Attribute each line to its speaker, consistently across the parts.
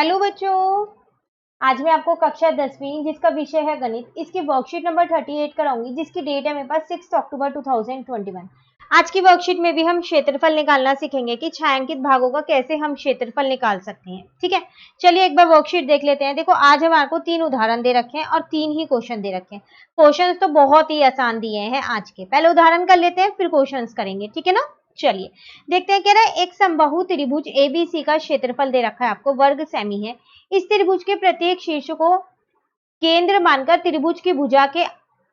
Speaker 1: Hello बच्चों, आज मैं आपको कक्षा 10वीं जिसका विषय है गणित, इसकी वर्कशीट नंबर 38 कराऊंगी, जिसकी डेट है मेरे पास 6 अक्टूबर 2021। आज की वर्कशीट में भी हम क्षेत्रफल निकालना सीखेंगे कि छायांकित भागों का कैसे हम क्षेत्रफल निकाल सकते हैं। ठीक है, चलिए एक बार वर्कशीट देख लेते हैं। देखो, आज हमारे को 3 उदाहरण दे रखे हैं और 3 ही क्वेश्चन दे रखे हैं। क्वेश्चन तो बहुत ही आसान दिए हैं आज के। पहले उदाहरण कर लेते हैं, फिर क्वेश्चन करेंगे। ठीक है ना, चलिए देखते हैं। कह रहा है एक समबाहु त्रिभुज एबीसी का क्षेत्रफल दे रखा है आपको, वर्ग सेमी है। इस त्रिभुज के प्रत्येक शीर्ष को केंद्र मानकर त्रिभुज की भुजा के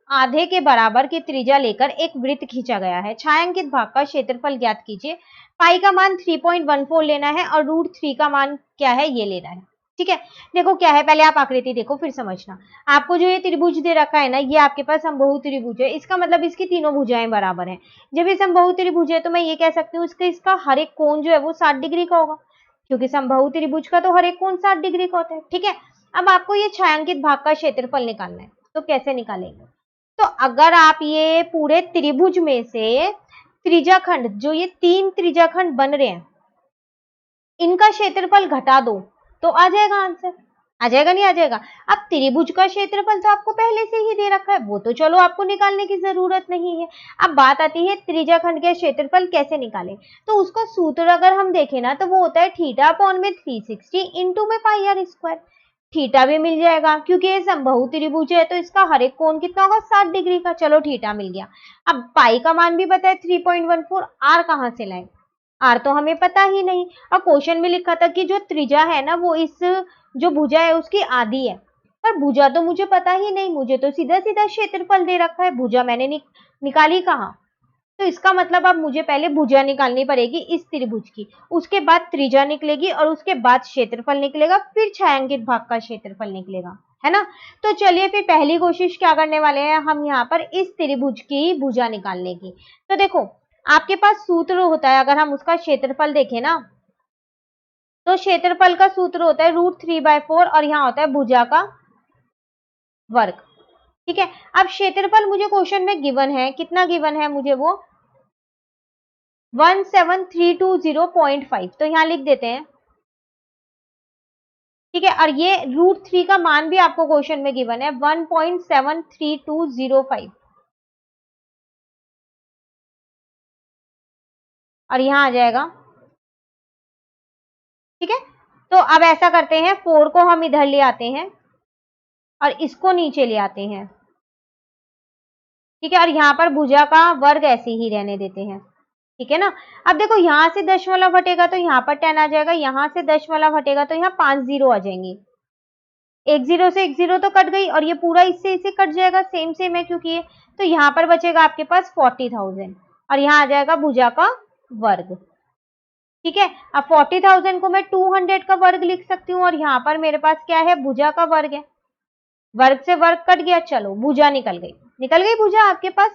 Speaker 1: आधे के बराबर की त्रिज्या लेकर एक वृत्त खींचा गया है। छायांकित भाग का क्षेत्रफल ज्ञात कीजिए। पाई का मान 3.14 लेना है और √3 का मान क्या है ये लेना है। ठीक है, देखो क्या है, पहले आप आकृति देखो फिर समझना। आपको जो ये त्रिभुज दे रखा है ना, ये आपके पास समबाहु त्रिभुज है। इसका मतलब इसकी तीनों भुजाएं बराबर हैं। जब ये समबाहु त्रिभुज है तो मैं ये कह सकती हूँ इसका हर एक कोण जो है वो 60 डिग्री का होगा, क्योंकि समबाहु त्रिभुज का तो हर एक कोण 60 डिग्री का होता है। ठीक है, अब आपको ये छायांकित भाग का क्षेत्रफल निकालना है, तो कैसे निकालेंगे? तो अगर आप ये पूरे त्रिभुज में से त्रिज्याखंड, जो ये 3 त्रिज्याखंड बन रहे हैं, इनका क्षेत्रफल घटा दो तो आ जाएगा आंसर। आ जाएगा नहीं आ जाएगा? अब त्रिभुज का क्षेत्रफल तो आपको पहले से ही दे रखा है, वो तो चलो आपको निकालने की जरूरत नहीं है। अब बात आती है त्रिज्याखंड के क्षेत्रफल कैसे निकालें। तो उसका सूत्र अगर हम देखें ना, तो वो होता है थीटा अपॉन में 360 इंटू में पाई आर स्क्वायर। थीटा भी मिल जाएगा क्योंकि ये समबाहु त्रिभुज है, तो इसका हर एक कोण कितना होगा? 60 डिग्री का। चलो थीटा मिल गया। अब पाई का मान भी पता है 3.14। आर कहां से लाए? आर तो हमें पता ही नहीं। और क्वेश्चन में लिखा था कि जो त्रिज्या है ना, वो इस जो भुजा है उसकी आधी है, पर भुजा तो मुझे पता ही नहीं। मुझे तो सीधा सीधा क्षेत्रफल दे रखा है, भुजा मैंने निकाली कहाँ? तो इसका मतलब अब मुझे पहले भुजा निकालनी पड़ेगी इस त्रिभुज की, उसके बाद त्रिज्या निकलेगी और उसके बाद क्षेत्रफल निकलेगा, फिर छायांकित भाग का क्षेत्रफल निकलेगा, है ना। तो चलिए फिर पहली कोशिश क्या करने वाले हैं हम यहाँ पर, इस त्रिभुज की भुजा निकालने की। तो देखो, आपके पास सूत्र होता है, अगर हम उसका क्षेत्रफल देखें ना, तो क्षेत्रफल का सूत्र होता है √3/4 और यहाँ होता है भुजा का वर्ग। ठीक है, अब क्षेत्रफल मुझे क्वेश्चन में गिवन है, कितना गिवन है मुझे? वो 17320.5, तो यहां लिख देते हैं। ठीक है, और ये √3 का मान भी आपको क्वेश्चन में गिवन है 1.73205, और यहां आ जाएगा। ठीक है, तो अब ऐसा करते हैं, 4 को हम इधर ले आते हैं और इसको नीचे ले आते हैं। ठीक है, और यहाँ पर भुजा का वर्ग ऐसे ही रहने देते हैं। ठीक है ना। अब देखो, यहां से दशमलव हटेगा तो यहाँ पर 10 आ जाएगा, यहां से दशमलव हटेगा तो यहाँ 5 जीरो आ जाएंगे। एक जीरो से एक जीरो तो कट गई, और ये पूरा इससे इसे कट जाएगा, सेम सेम है क्योंकि ये। तो यहाँ पर बचेगा आपके पास 40,000 और यहाँ आ जाएगा भुजा का वर्ग। ठीक है, अब 40,000 को मैं 200 का वर्ग लिख सकती हूँ, और यहाँ पर मेरे पास क्या है? भुजा का वर्ग है। वर्ग से वर्ग कट गया, चलो भुजा निकल गई। निकल गई भुजा आपके पास।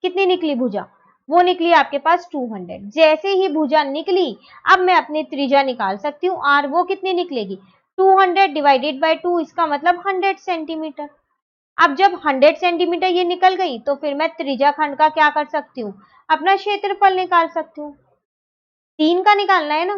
Speaker 1: कितनी निकली भुजा? वो निकली आपके पास 200। जैसे ही भुजा निकली, अब मैं अपनी त्रिज्या निकाल सकती हूँ आर। वो कितनी निकलेगी? 200 डिवाइडेड बाई 2, इसका मतलब 100 सेंटीमीटर। अब जब 100 सेंटीमीटर ये निकल गई, तो फिर मैं त्रिज्या खंड का क्या कर सकती हूँ? अपना क्षेत्रफल निकाल सकती हूँ। 3 का निकालना है ना,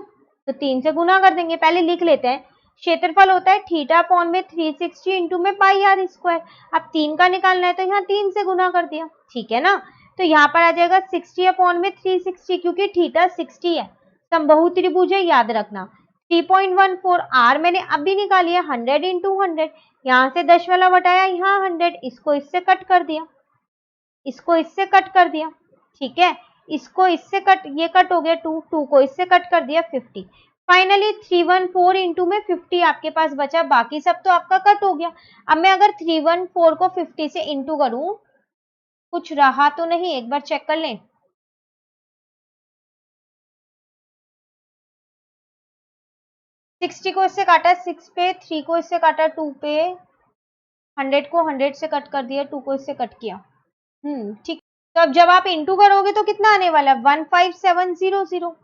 Speaker 1: तो 3 से गुना कर देंगे। पहले लिख लेते हैं, क्षेत्रफल होता है थीटा अपॉन में 360 इंटू में पाई आर स्क्वायर। अब 3 का निकालना है तो यहाँ 3 से गुना कर दिया। ठीक है ना, तो यहाँ पर आ जाएगा 60 अपॉन में 360, क्योंकि थीटा 60 है, समबाहु त्रिभुज है, याद रखना। 3.14 आर मैंने अभी निकाली है, 100 इंटू 100, यहाँ से दशमलव हटाया, यहाँ 100, इसको इससे कट कर दिया, इसको इससे कट कर दिया। ठीक है, इसको इससे कट, ये कट हो गया, 2 को इससे कट कर दिया, 50। फाइनली 314 इंटू में 50 आपके पास बचा, बाकी सब तो आपका कट हो गया। अब मैं अगर 314 को 50 से इंटू करूं, कुछ रहा तो नहीं, एक बार चेक कर लें। 60 को इससे काटा 6 पे, 3 को इससे काटा 2 पे, 100 को 100 से कट कर दिया, 2 को इससे कट किया। ठीक। तो अब जब आप इंटू करोगे तो कितना आने वाला है? 15700।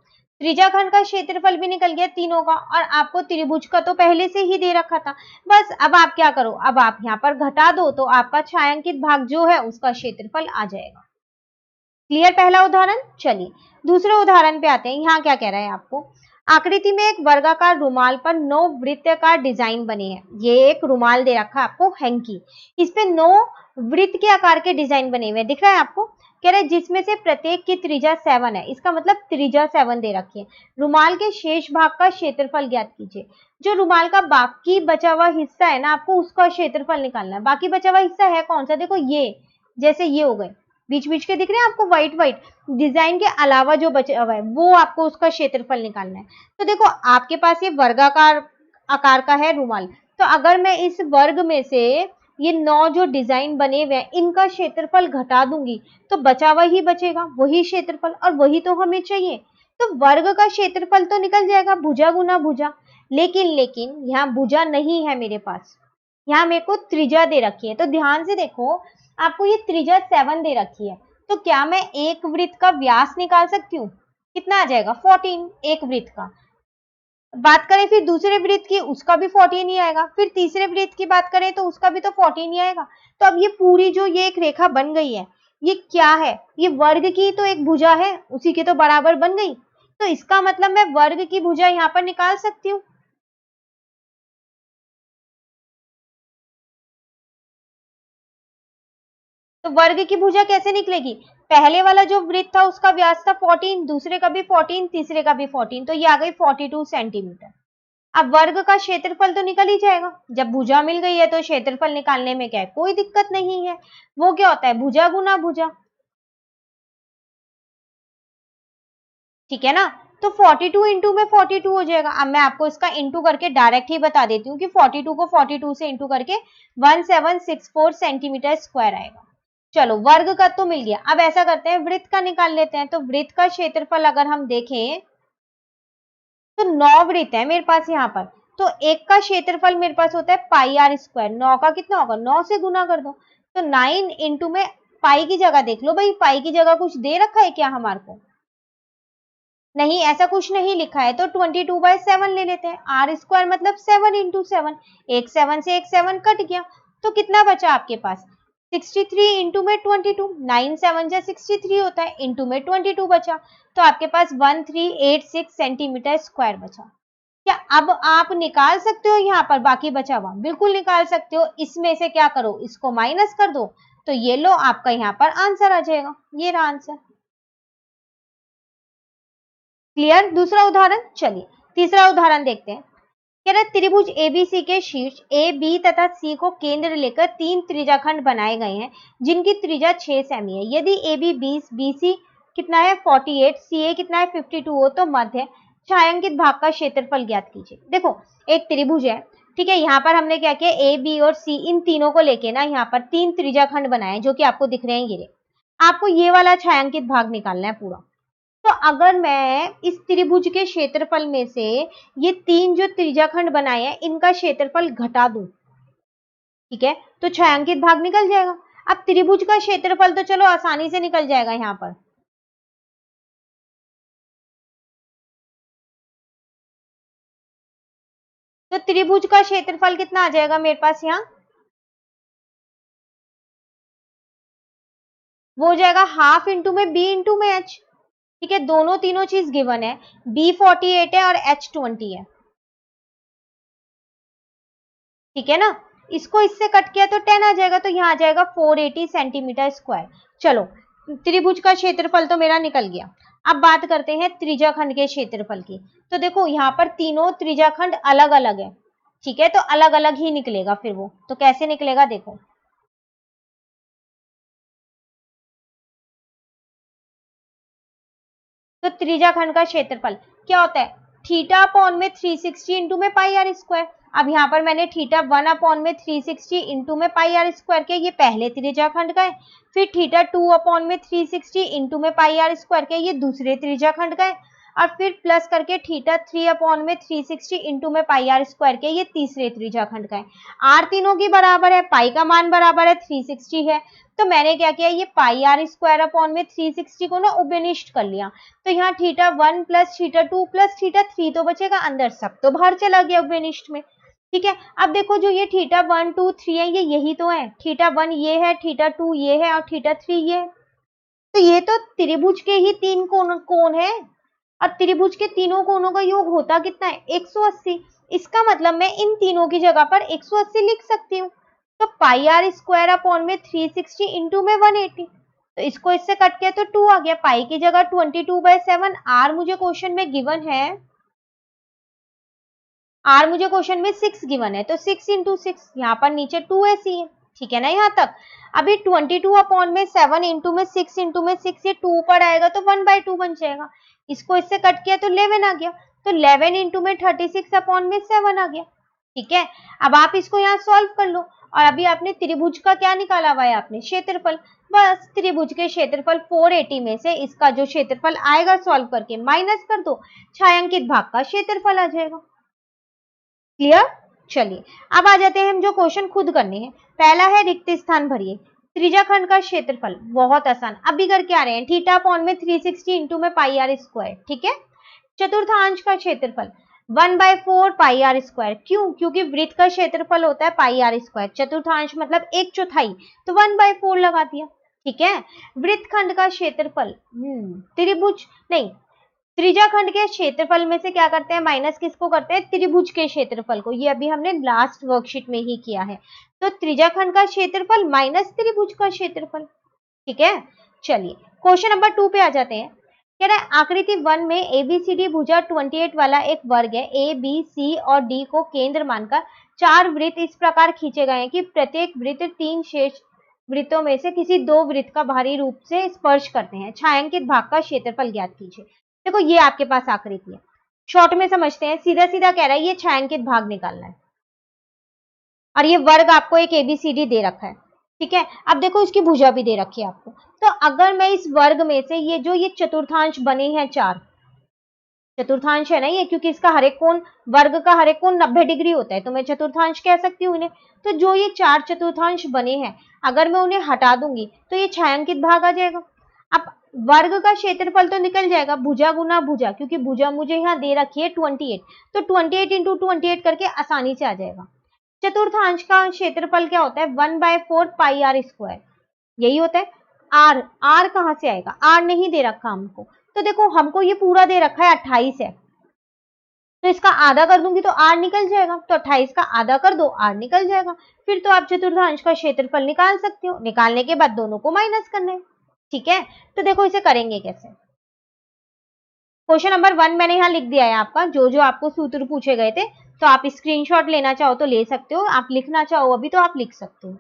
Speaker 1: त्रिज्याखंड का क्षेत्रफल भी निकल गया तीनों का, और आपको त्रिभुज का तो पहले से ही दे रखा था। बस अब आप क्या करो, अब आप यहाँ पर घटा दो तो आपका छायांकित भाग जो है उसका क्षेत्रफल आ जाएगा। क्लियर पहला उदाहरण। चलिए दूसरे उदाहरण पे आते हैं। यहाँ क्या कह रहा है आपको? आकृति में एक वर्गाकार रुमाल पर 9 वृत्ताकार डिजाइन बने हैं। ये एक रुमाल दे रखा है आपको हैंकी, इस पे 9 वृत्त के आकार के डिजाइन बने हुए हैं, दिख रहा है आपको। कह रहे जिसमें से प्रत्येक की त्रिज्या 7 है, इसका मतलब त्रिज्या 7 दे रखी है। रुमाल के शेष भाग का क्षेत्रफल ज्ञात कीजिए। जो रुमाल का बाकी बचा हुआ हिस्सा है ना, आपको उसका क्षेत्रफल निकालना है। बाकी बचा हुआ हिस्सा है कौन सा, देखो ये, जैसे ये हो गए बीच बीच के दिख रहे हैं आपको व्हाइट व्हाइट डिजाइन के अलावा जो बचा हुआ है वो आपको उसका क्षेत्रफल निकालना है। तो देखो आपके पास ये वर्गाकार आकार का है रुमाल, तो अगर मैं इस वर्ग में से ये 9 जो डिजाइन बने हुए हैं इनका क्षेत्रफल घटा दूंगी तो बचा हुआ ही बचेगा, वही क्षेत्रफल, और वही तो हमें चाहिए। तो वर्ग का क्षेत्रफल तो निकल जाएगा भुजा गुना भुजा, लेकिन यहाँ भुजा नहीं है मेरे पास, यहाँ मेरे को त्रिज्या दे रखी है। तो ध्यान से देखो, आपको ये त्रिज्या 7 दे रखी है, तो क्या मैं एक वृत्त का व्यास निकाल सकती हूँ? कितना आ जाएगा? 14 एक वृत्त का। बात करें फिर दूसरे वृत्त की, उसका भी 14 ही आएगा। फिर तीसरे वृत्त की बात करें तो उसका भी तो 14 ही आएगा। तो अब ये पूरी जो ये एक रेखा बन गई है, ये क्या है? ये वर्ग की तो एक भुजा है, उसी के तो बराबर बन गई। तो इसका मतलब मैं वर्ग की भुजा यहाँ पर निकाल सकती हूँ। तो वर्ग की भुजा कैसे निकलेगी? पहले वाला जो वृत्त था उसका व्यास था 14, दूसरे का भी 14, तीसरे का भी 14, तो ये आ गई 42 सेंटीमीटर। अब वर्ग का क्षेत्रफल तो निकल ही जाएगा। जब भुजा मिल गई है तो क्षेत्रफल निकालने में क्या है, कोई दिक्कत नहीं है। वो क्या होता है, भुजा गुना भुजा, ठीक है ना। तो 42 इंटू में 42 हो जाएगा। अब मैं आपको इसका इंटू करके डायरेक्ट ही बता देती हूँ कि 42 को 42 से इंटू करके 1764 सेंटीमीटर स्क्वायर आएगा। चलो वर्ग का तो मिल गया, अब ऐसा करते हैं वृत्त का निकाल लेते हैं। तो वृत्त का क्षेत्रफल अगर हम देखें तो 9 वृत्त है मेरे पास यहाँ पर, तो एक का क्षेत्रफल मेरे पास होता है पाई आर स्क्वायर। 9 का कितना होगा, 9 से गुना कर दो, तो 9 इंटू में पाई की जगह देख लो भाई, पाई की जगह कुछ दे रखा है क्या हमारे को? नहीं, ऐसा कुछ नहीं लिखा है, तो 22/7 ले लेते हैं। आर स्क्वायर मतलब 7 इंटू 7, एक 7 से एक 7 कट गया, तो कितना बचा आपके पास? 63 इंटू में 22, 9 7 जा 63 होता है, इंटू में 22 बचा, तो आपके पास 1386 सेंटीमीटर स्क्वायर बचा। क्या अब आप निकाल सकते हो यहाँ पर बाकी बचा हुआ? बिल्कुल निकाल सकते हो। इसमें से क्या करो, इसको माइनस कर दो, तो ये लो आपका यहाँ पर आंसर आ जाएगा। ये रहा आंसर। क्लियर? दूसरा उदाहरण, चलिए तीसरा उदाहरण देखते हैं। कह रहा है त्रिभुज एबीसी के शीर्ष ए बी तथा सी को केंद्र लेकर 3 त्रिज्याखंड बनाए गए हैं जिनकी त्रिज्या 6 सेमी है। यदि ए बी 20, बीसी कितना है 48, सी ए कितना है 52 हो तो मध्य छायांकित भाग का क्षेत्रफल ज्ञात कीजिए। देखो एक त्रिभुज है, ठीक है, यहाँ पर हमने क्या किया, ए बी और सी इन तीनों को लेके ना यहाँ पर 3 त्रिज्याखंड बनाए जो कि आपको दिख रहे हैं। ये आपको ये वाला छायांकित भाग निकालना है पूरा। तो अगर मैं इस त्रिभुज के क्षेत्रफल में से ये 3 जो त्रिज्याखंड बनाए हैं इनका क्षेत्रफल घटा दूं, ठीक है, तो छायांकित भाग निकल जाएगा। अब त्रिभुज का क्षेत्रफल तो चलो आसानी से निकल जाएगा यहाँ पर। तो त्रिभुज का क्षेत्रफल कितना आ जाएगा मेरे पास यहाँ, वो हो जाएगा हाफ इंटू में बी इंटू में एच। ठीक है, दोनों तीनों चीज गिवन है, बी 48 है और एच 20 है, ठीक है ना। इसको इससे कट किया तो 10 आ जाएगा, तो यहाँ आ जाएगा 480 सेंटीमीटर स्क्वायर। चलो त्रिभुज का क्षेत्रफल तो मेरा निकल गया। अब बात करते हैं त्रिज्याखंड के क्षेत्रफल की। तो देखो यहाँ पर तीनों त्रिज्याखंड अलग अलग है, ठीक है, तो अलग अलग ही निकलेगा फिर वो। तो कैसे निकलेगा देखो, तो त्रिज्याखंड का क्षेत्रफल क्या होता है, थीटा अपॉन में 360 इंटू में पाई आर स्क्वायर। अब यहाँ पर मैंने थीटा 1 अपॉन में 360 इंटू में पाई आर स्क्वायर के, ये पहले त्रिज्याखंड का है। फिर थीटा 2 अपॉन में 360 इंटू में पाई आर स्क्वायर के, ये दूसरे त्रिज्याखंड का है। और फिर प्लस करके थीटा 3 अपॉन में 360 इंटू में पाई आर स्क्वायर के, ये तीसरे त्रिज्याखंड का है। आर तीनों की बराबर है, पाई का मान बराबर है 360 है, तो मैंने क्या किया, ये पाई आर स्क्वायर अपॉन में 360 को ना उभयनिष्ठ कर लिया। तो यहाँ theta 1 plus theta 2 plus theta 3 तो बचेगा, अंदर सब तो बाहर चला गया उभयनिष्ठ में। ठीक है, अब देखो जो ये थीटा 1 2 3 है, ये यही तो है। थीटा 1 ये है, थीटा 2 ये है और थीटा 3 ये है। तो ये तो त्रिभुज के ही 3 कोण है। और त्रिभुज के तीनों कोनों का योग होता कितना है 180। इसका मतलब मैं इन तीनों की जगह पर 180 लिख सकती हूँ। तो पाई आर स्क्वायर अपॉन में 360 इंटू में 180, तो इसको इससे कट किया तो 2 आ गया। पाई की जगह 22/7। आर मुझे क्वेश्चन में गिवन है, आर मुझे क्वेश्चन में 6 गिवन है, तो 6 इंटू 6, यहाँ पर नीचे 2 ऐसी है, ठीक है ना यहाँ तक। अभी 22 अपॉन में 7 इंटू में 6 इंटू में 6, ये 2 पर आएगा तो 1/2 बन जाएगा। इसको इससे कट किया तो 11 आ गया, तो 11 इंटू में 36 अपॉन में 7 आ गया, ठीक है। अब आप इसको यहाँ सॉल्व कर लो, और अभी आपने त्रिभुज का क्या निकाला हुआ है, आपने क्षेत्रफल। बस त्रिभुज के क्षेत्रफल 480 में से इसका जो क्षेत्रफल आएगा सॉल्व करके माइनस कर दो, छायांकित भाग का क्षेत्रफल आ जाएगा। क्लियर। चलिए अब आ जाते हैं हम जो क्वेश्चन खुद करने हैं। पहला है रिक्त स्थान भरिए, त्रिज्याखंड का क्षेत्रफल। बहुत आसान, अभी करके आ रहे हैं। थीटा अपॉन में 360 इंटू में पाई आर स्क्वायर, ठीक है। चतुर्थांश का क्षेत्रफल 1/4 पाई आर स्क्वायर। क्यों? क्योंकि वृत्त का क्षेत्रफल होता है पाई आर स्क्वायर, चतुर्थांश मतलब 1/4, तो 1/4 लगा दिया, ठीक है। वृत्तखंड का क्षेत्रफल त्रिभुज नहीं, त्रिज्याखंड के क्षेत्रफल में से क्या करते हैं, माइनस किसको करते हैं, त्रिभुज के क्षेत्रफल को। ये अभी हमने लास्ट वर्कशीट में ही किया है। तो त्रिज्याखंड का क्षेत्रफल माइनस त्रिभुज का क्षेत्रफल, ठीक है। चलिए क्वेश्चन नंबर 2 पे आ जाते हैं। कह रहा है आकृति 1 में एबीसीडी भुजा 28 वाला एक वर्ग है। ए बी सी और डी को केंद्र मानकर 4 वृत्त इस प्रकार खींचे गए हैं कि प्रत्येक वृत्त 3 शेष वृत्तों में से किसी 2 वृत्त का बाहरी रूप से स्पर्श करते हैं। छायांकित भाग का क्षेत्रफल ज्ञात कीजिए। देखो ये आपके पास आकृति है, शॉर्ट में समझते हैं। सीधा सीधा कह रहा है ये छायांकित भाग निकालना है, और ये वर्ग आपको एक एबीसीडी दे रखा है, ठीक है। अब देखो इसकी भुजा भी दे रखी है आपको। तो अगर मैं इस वर्ग में से ये चतुर्थांश बने हैं 4 चतुर्थांश है ना ये, क्योंकि इसका हर एक कोण, वर्ग का हर एक कोण 90 डिग्री होता है, तो मैं चतुर्थांश कह सकती हूँ इन्हें। तो जो ये 4 चतुर्थांश बने हैं, अगर मैं उन्हें हटा दूंगी तो ये छायांकित भाग आ जाएगा। अब वर्ग का क्षेत्रफल तो निकल जाएगा, भुजा गुना भुजा, क्योंकि भुजा मुझे यहाँ दे रखी है 28, तो 28 इंटू 28 करके आसानी से आ जाएगा। चतुर्थांश का क्षेत्रफल क्या होता है, 1/4 पाई आर स्क्वायर, यही होता है। आर, आर कहाँ से आएगा, आर नहीं दे रखा हमको। तो देखो हमको ये पूरा दे रखा है 28 है, तो इसका आधा कर दूंगी तो आर निकल जाएगा, तो 28 का आधा कर दो, आर निकल जाएगा। फिर तो आप चतुर्थांश का क्षेत्रफल निकाल सकते हो। निकालने के बाद दोनों को माइनस करना है, ठीक है। तो देखो इसे करेंगे कैसे। क्वेश्चन नंबर 1 मैंने यहाँ लिख दिया है आपका, जो जो आपको सूत्र पूछे गए थे। तो आप स्क्रीनशॉट लेना चाहो तो ले सकते हो, आप लिखना चाहो अभी तो आप लिख सकते हो,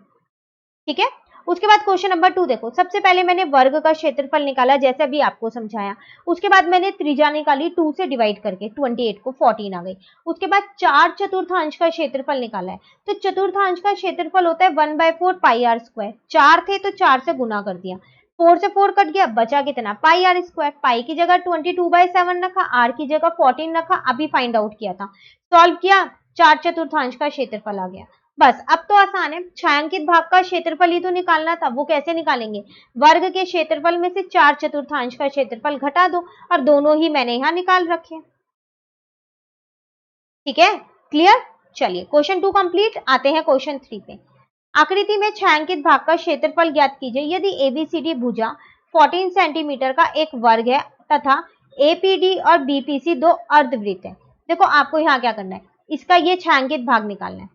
Speaker 1: ठीक है। उसके बाद क्वेश्चन नंबर 2 देखो। सबसे पहले मैंने वर्ग का क्षेत्रफल निकाला, जैसे अभी आपको समझाया। उसके बाद मैंने त्रिज्या निकाली, 2 से डिवाइड करके 28 को 14 आ गई। उसके बाद 4 चतुर्थांश का क्षेत्रफल निकाला है। तो चतुर्थांश का क्षेत्रफल होता है 1/4 पाई आर स्क्वायर। 4 थे तो 4 से गुना कर दिया, 4 से 4 कट गया, बचा कितना, पाई आर स्क्वायर। पाई की जगह 22/7 रखा, आर की जगह 14 रखा, अभी फाइंड आउट किया था, सॉल्व किया, 4 चतुर्थांश का क्षेत्रफल आ गया। बस अब तो आसान है, छायांकित भाग का क्षेत्रफल ही तो निकालना था। वो कैसे निकालेंगे, वर्ग के क्षेत्रफल में से 4 चतुर्थांश का क्षेत्रफल घटा दो, और दोनों ही मैंने यहाँ निकाल रखे, ठीक है। क्लियर। चलिए क्वेश्चन 2 कंप्लीट। आते हैं क्वेश्चन 3 पे। आकृति में छायांकित भाग का क्षेत्रफल ज्ञात कीजिए यदि एबीसीडी भुजा 14 सेंटीमीटर का एक वर्ग है तथा एपीडी और बीपीसी 2 अर्धवृत्त है। देखो आपको यहाँ क्या करना है, इसका ये छायांकित भाग निकालना है।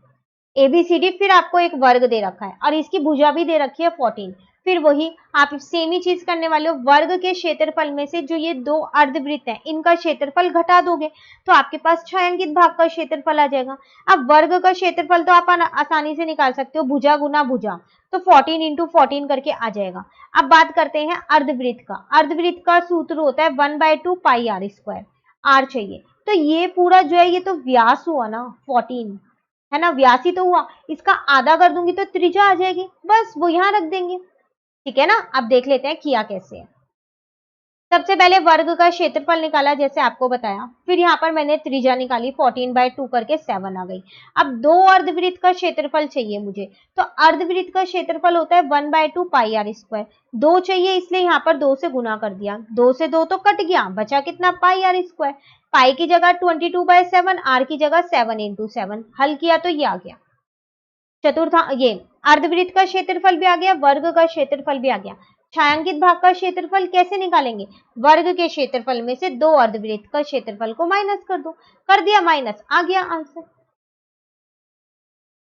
Speaker 1: एबीसीडी, फिर आपको एक वर्ग दे रखा है और इसकी भुजा भी दे रखी है 14। फिर वही आप सेम ही चीज करने वाले हो, वर्ग के क्षेत्रफल में से जो ये 2 अर्धवृत्त हैं इनका क्षेत्रफल घटा दोगे तो आपके पास छायांकित भाग का क्षेत्रफल आ जाएगा। अब वर्ग का क्षेत्रफल तो आप आसानी से निकाल सकते हो, भुजा गुना भुजा, तो 14 इंटू 14 करके आ जाएगा। अब बात करते हैं अर्धवृत्त का। अर्धवृत्त का सूत्र होता है 1/2 पाई आर स्क्वायर। आर चाहिए, तो ये पूरा जो है ये तो व्यास हुआ ना 14, है ना, व्यास ही तो हुआ। इसका आधा कर दूंगी तो त्रिज्या आ जाएगी, बस वो यहां रख देंगे, ठीक है ना। अब देख लेते हैं किया कैसे है। सबसे पहले वर्ग का क्षेत्रफल निकाला जैसे आपको बताया, फिर यहाँ पर मैंने त्रिज्या निकाली 14/2 करके 7 आ गई। अब 2 अर्धवृत्त का क्षेत्रफल चाहिए मुझे, तो अर्धवृत्त का क्षेत्रफल होता है 1/2 पाई आर स्क्वायर। 2 चाहिए इसलिए यहाँ पर 2 से गुना कर दिया, 2 से 2 तो कट गया, बचा कितना, पाई आर स्क्वायर। पाई की जगह 22/7, आर की जगह 7 इंटू 7, हल किया तो ये आ गया। चतुर्था ये अर्धवृत्त का क्षेत्रफल भी आ गया, वर्ग का क्षेत्रफल भी आ गया। छायांकित भाग का क्षेत्रफल कैसे निकालेंगे? वर्ग के क्षेत्रफल में से 2 अर्धवृत्त का क्षेत्रफल को माइनस कर दो। कर दिया माइनस, आ गया आंसर।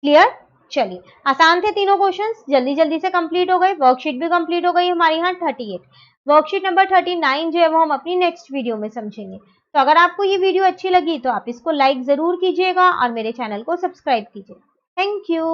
Speaker 1: क्लियर? चलिए, आसान थे तीनों क्वेश्चंस, जल्दी जल्दी से कंप्लीट हो गए। वर्कशीट भी कंप्लीट हो गई हमारे यहाँ 38। वर्कशीट नंबर 39 जो है वो हम अपनी नेक्स्ट वीडियो में समझेंगे। तो अगर आपको ये वीडियो अच्छी लगी तो आप इसको लाइक जरूर कीजिएगा और मेरे चैनल को सब्सक्राइब कीजिए। Thank you.